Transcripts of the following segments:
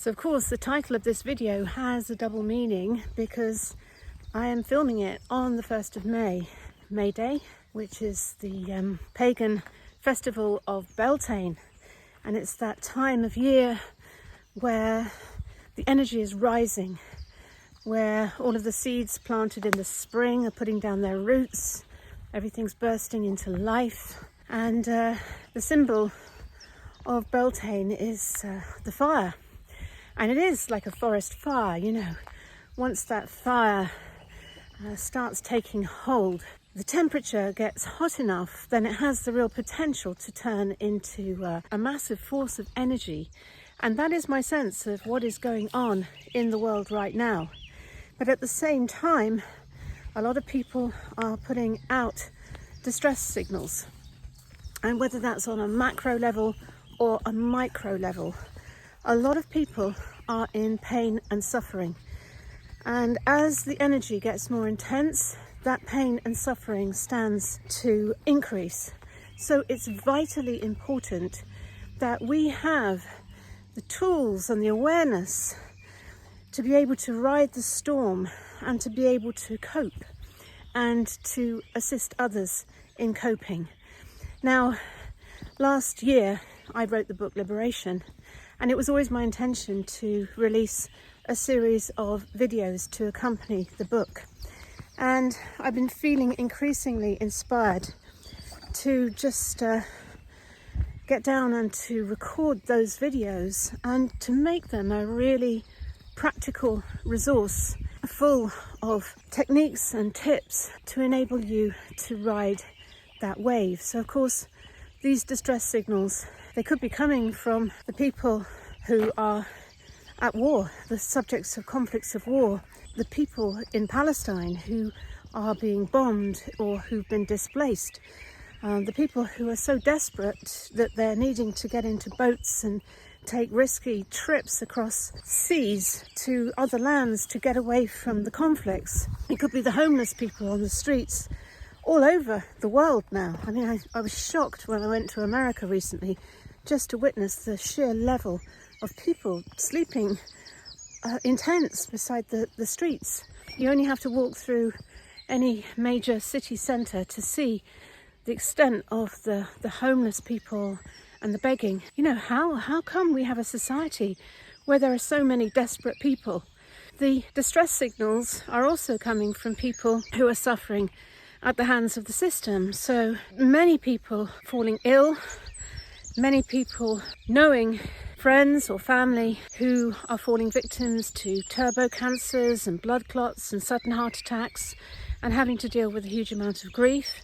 So of course the title of this video has a double meaning because I am filming it on the 1st of May, May Day, which is the pagan festival of Beltane. And it's that time of year where the energy is rising, where all of the seeds planted in the spring are putting down their roots, everything's bursting into life. And the symbol of Beltane is the fire. And it is like a forest fire, you know. Once that fire starts taking hold, the temperature gets hot enough, then it has the real potential to turn into a massive force of energy. And that is my sense of what is going on in the world right now. But at the same time, a lot of people are putting out distress signals. And whether that's on a macro level or a micro level, a lot of people are in pain and suffering. And as the energy gets more intense, that pain and suffering stands to increase. So it's vitally important that we have the tools and the awareness to be able to ride the storm and to be able to cope and to assist others in coping. Now, last year I wrote the book Liberation, and it was always my intention to release a series of videos to accompany the book. And I've been feeling increasingly inspired to just get down and to record those videos and to make them a really practical resource full of techniques and tips to enable you to ride that wave. So of course, these distress signals, they could be coming from the people who are at war, the subjects of conflicts of war, the people in Palestine who are being bombed or who've been displaced, the people who are so desperate that they're needing to get into boats and take risky trips across seas to other lands to get away from the conflicts. It could be the homeless people on the streets all over the world now. I mean, I was shocked when I went to America recently just to witness the sheer level of people sleeping in tents beside the streets. You only have to walk through any major city centre to see the extent of the homeless people and the begging. You know, how come we have a society where there are so many desperate people? The distress signals are also coming from people who are suffering at the hands of the system. So many people falling ill, many people knowing friends or family who are falling victims to turbo cancers and blood clots and sudden heart attacks and having to deal with a huge amount of grief.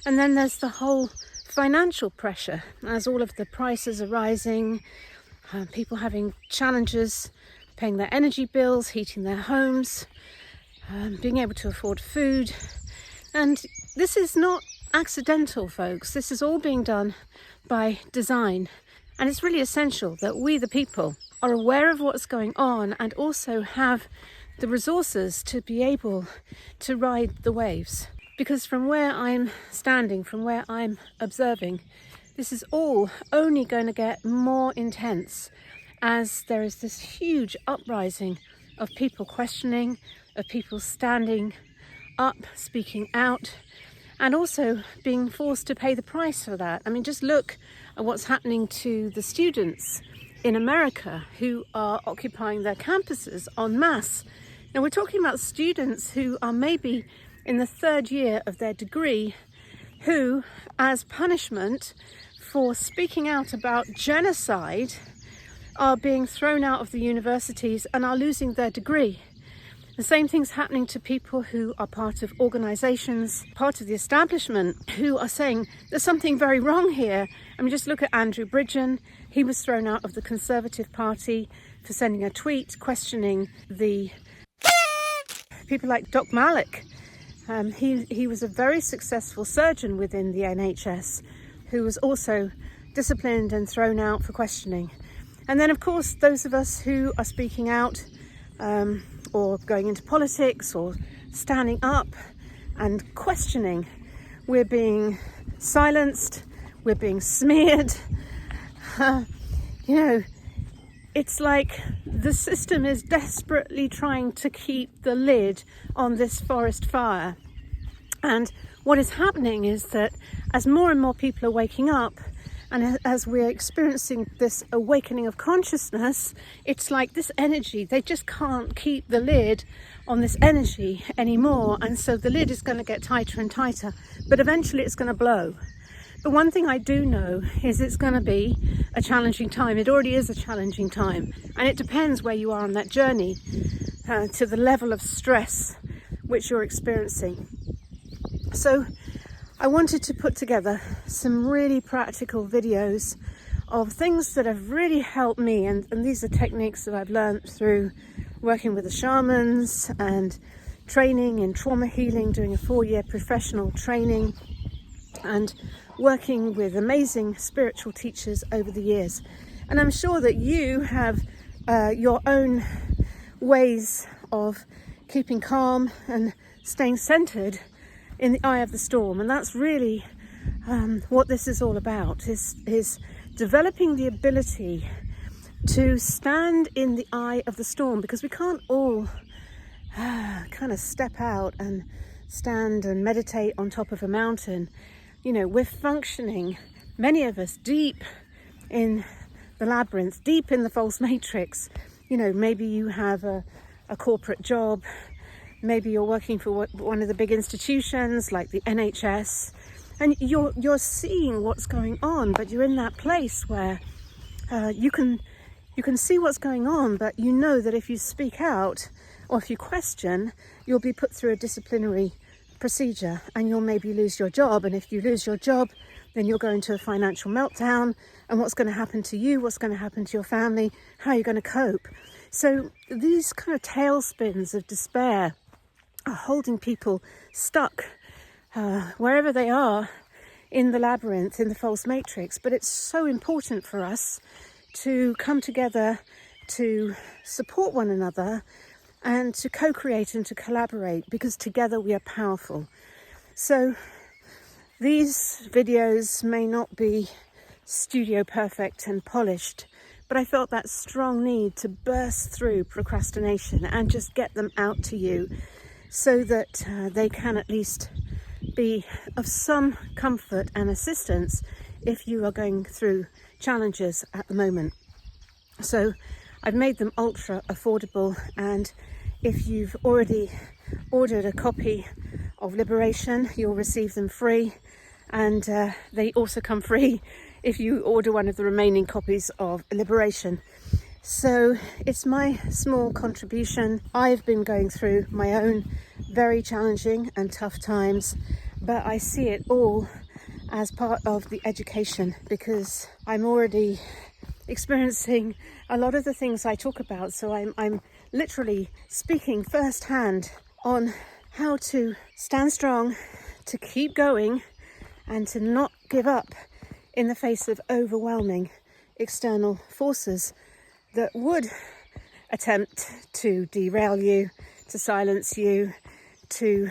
And then there's the whole financial pressure as all of the prices are rising, people having challenges paying their energy bills, heating their homes, being able to afford food. And this is not accidental, folks. This is all being done by design. And it's really essential that we, the people, are aware of what's going on and also have the resources to be able to ride the waves. Because from where I'm standing, from where I'm observing, this is all only going to get more intense as there is this huge uprising of people questioning, of people standing up, speaking out, and also being forced to pay the price for that. I mean, just look at what's happening to the students in America who are occupying their campuses en masse. Now, we're talking about students who are maybe in the third year of their degree who, as punishment for speaking out about genocide, are being thrown out of the universities and are losing their degree. The same thing's happening to people who are part of organisations, part of the establishment, who are saying there's something very wrong here. I mean, just look at Andrew Bridgen. He was thrown out of the Conservative Party for sending a tweet questioning the people like Doc Malik. He was a very successful surgeon within the NHS who was also disciplined and thrown out for questioning. And then, of course, those of us who are speaking out or going into politics or standing up and questioning, we're being silenced, we're being smeared. You know, it's like the system is desperately trying to keep the lid on this forest fire. And what is happening is that as more and more people are waking up, and as we're experiencing this awakening of consciousness, it's like this energy, they just can't keep the lid on this energy anymore. And so the lid is going to get tighter and tighter, but eventually it's going to blow. But one thing I do know is it's going to be a challenging time. It already is a challenging time. And it depends where you are on that journey to the level of stress which you're experiencing. So I wanted to put together some really practical videos of things that have really helped me. And these are techniques that I've learned through working with the shamans and training in trauma healing, doing a 4-year professional training, and working with amazing spiritual teachers over the years. And I'm sure that you have your own ways of keeping calm and staying centered in the eye of the storm. And that's really what this is all about, is developing the ability to stand in the eye of the storm, because we can't all kind of step out and stand and meditate on top of a mountain. You know, we're functioning, many of us, deep in the labyrinth, deep in the false matrix. You know, maybe you have a corporate job, maybe you're working for one of the big institutions like the NHS, and you're seeing what's going on, but you're in that place where you can see what's going on, but you know that if you speak out or if you question, you'll be put through a disciplinary procedure and you'll maybe lose your job. And if you lose your job, then you'll go into a financial meltdown. And what's going to happen to you? What's going to happen to your family? How are you going to cope? So these kind of tailspins of despair are holding people stuck wherever they are in the labyrinth, in the false matrix. But it's so important for us to come together, to support one another, and to co-create and to collaborate, because together we are powerful. So these videos may not be studio perfect and polished, but I felt that strong need to burst through procrastination and just get them out to you so that they can at least be of some comfort and assistance if you are going through challenges at the moment. So I've made them ultra affordable, and if you've already ordered a copy of Liberation, you'll receive them free, and they also come free if you order one of the remaining copies of Liberation. So it's my small contribution. I've been going through my own very challenging and tough times, but I see it all as part of the education, because I'm already experiencing a lot of the things I talk about. So I'm literally speaking firsthand on how to stand strong, to keep going, and to not give up in the face of overwhelming external forces that would attempt to derail you, to silence you, to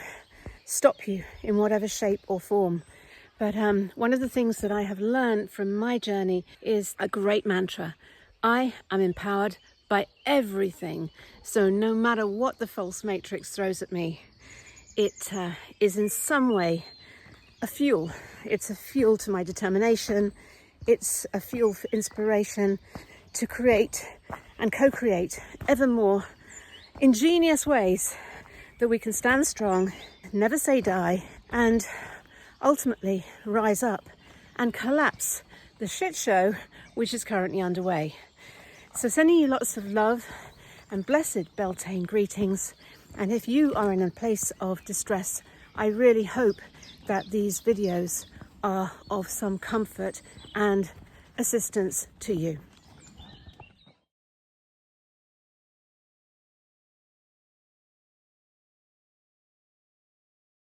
stop you in whatever shape or form. But one of the things that I have learned from my journey is a great mantra. I am empowered by everything. So no matter what the false matrix throws at me, it is in some way a fuel. It's a fuel to my determination. It's a fuel for inspiration to create and co-create ever more ingenious ways that we can stand strong, never say die, and ultimately rise up and collapse the shit show which is currently underway. So sending you lots of love and blessed Beltane greetings. And if you are in a place of distress, I really hope that these videos are of some comfort and assistance to you.